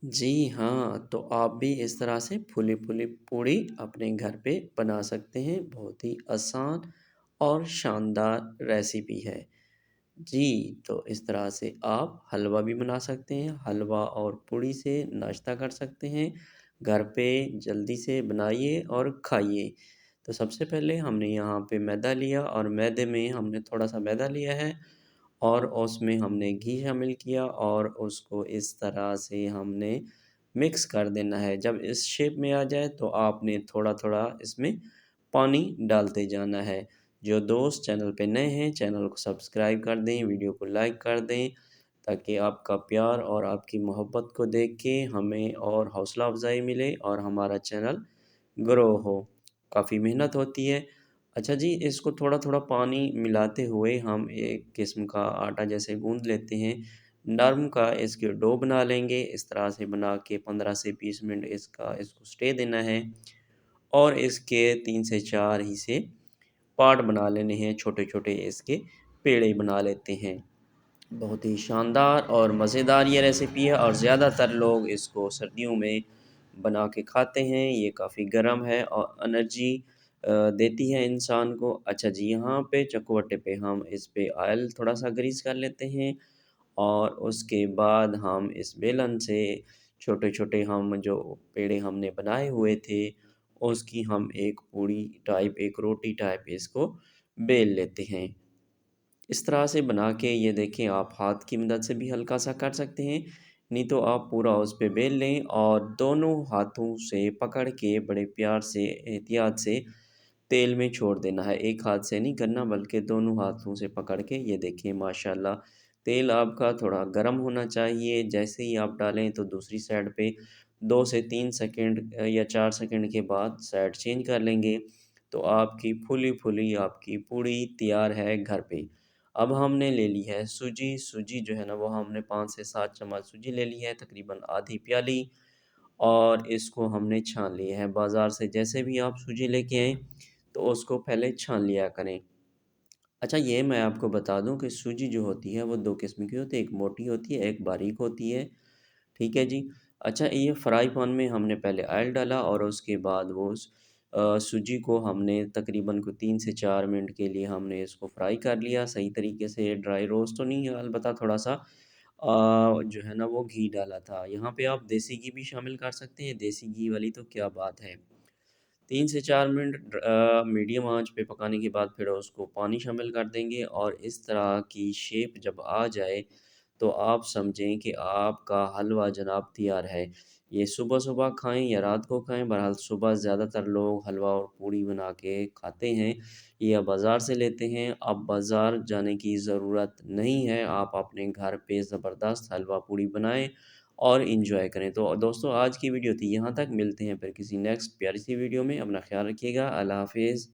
जी हाँ, तो आप भी इस तरह से फूली-फूली पूड़ी अपने घर पे बना सकते हैं। बहुत ही आसान और शानदार रेसिपी है। जी, तो इस तरह से आप हलवा भी बना सकते हैं। हलवा और पूड़ी से नाश्ता कर सकते हैं। घर पे जल्दी से बनाइए और खाइए। तो सबसे पहले हमने यहाँ पे मैदा लिया और मैदे में हमने थोड़ा-सा मैदा लिया है और उसमें हमने घी शामिल किया और उसको इस तरह से हमने मिक्स कर देना है। जब इस शेप में आ जाए तो आपने थोड़ा-थोड़ा इसमें पानी डालते जाना है। जो दोस्त चैनल पे नए हैं, चैनल को सब्सक्राइब कर दें, वीडियो को लाइक कर दें, ताकि आपका प्यार और आपकी मोहब्बत को देख के हमें और हौसला अफ़ज़ाई मिले और हमारा चैनल ग्रो हो। काफ़ी मेहनत होती है। अच्छा जी, इसको थोड़ा-थोड़ा पानी मिलाते हुए हम एक किस्म का आटा जैसे गूँध लेते हैं। नरम का इसके डो बना लेंगे। इस तरह से बना के 15 से 20 मिनट इसको स्टे देना है और इसके 3 से 4 हिस्से पार्ट बना लेने हैं, छोटे-छोटे इसके पेड़े बना लेते हैं। बहुत ही शानदार और मज़ेदार ये रेसिपी है और ज़्यादातर लोग इसको सर्दियों में बना के खाते हैं। ये काफ़ी गर्म है और एनर्जी देती है इंसान को। अच्छा जी, यहाँ पे चकवटे पे हम इस पे ऑयल थोड़ा-सा ग्रीस कर लेते हैं और उसके बाद हम इस बेलन से छोटे-छोटे हम जो पेड़े हमने बनाए हुए थे, उसकी हम एक पूड़ी टाइप, एक रोटी टाइप इसको बेल लेते हैं। इस तरह से बना के ये देखें आप हाथ की मदद से भी हल्का-सा कर सकते हैं, नहीं तो आप पूरा उस पे बेल लें और दोनों हाथों से पकड़ के बड़े प्यार से, एहतियात से तेल में छोड़ देना है। एक हाथ से नहीं करना बल्कि दोनों हाथों से पकड़ के ये देखिए माशाल्लाह तेल आपका थोड़ा गर्म होना चाहिए। जैसे ही आप डालें तो दूसरी साइड पे 2 से 3 सेकंड या 4 सेकंड के बाद साइड चेंज कर लेंगे। तो आपकी फूली-फूली आपकी पूड़ी तैयार है घर पे। अब हमने ले ली है सूजी, सूजी जो है ना वो हमने 5 से 7 चम्मच सूजी ले ली है, तकरीबन आधी प्याली और इसको हमने छान लिया है। बाज़ार से जैसे भी आप सूजी लेके आएँ, तो उसको पहले छान लिया करें। अच्छा ये मैं आपको बता दूँ कि सूजी जो होती है वो 2 किस्म की होती है, एक मोटी होती है, एक बारीक होती है, ठीक है जी। अच्छा ये फ्राई पैन में हमने पहले ऑयल डाला और उसके बाद सूजी को हमने तकरीबन को 3 से 4 मिनट के लिए हमने इसको फ्राई कर लिया, सही तरीके से ड्राई रोस्ट तो नहीं अलबत्ता थोड़ा-सा जो है ना वो घी डाला था। यहाँ पे आप देसी घी भी शामिल कर सकते हैं, देसी घी वाली तो क्या बात है। 3 से 4 मिनट मीडियम आँच पे पकाने के बाद फिर उसको पानी शामिल कर देंगे और इस तरह की शेप जब आ जाए, तो आप समझें कि आपका हलवा जनाब तैयार है। ये सुबह-सुबह खाएँ या रात को खाएँ, बहरहाल सुबह ज़्यादातर लोग हलवा और पूड़ी बना के खाते हैं या बाज़ार से लेते हैं। अब बाज़ार जाने की ज़रूरत नहीं है, आप अपने घर पे ज़बरदस्त हलवा पूड़ी बनाएँ और एन्जॉय करें। तो दोस्तों आज की वीडियो थी यहाँ तक, मिलते हैं फिर किसी नेक्स्ट प्यारी सी वीडियो में। अपना ख़्याल रखिएगा। अल्लाह हाफ़िज़।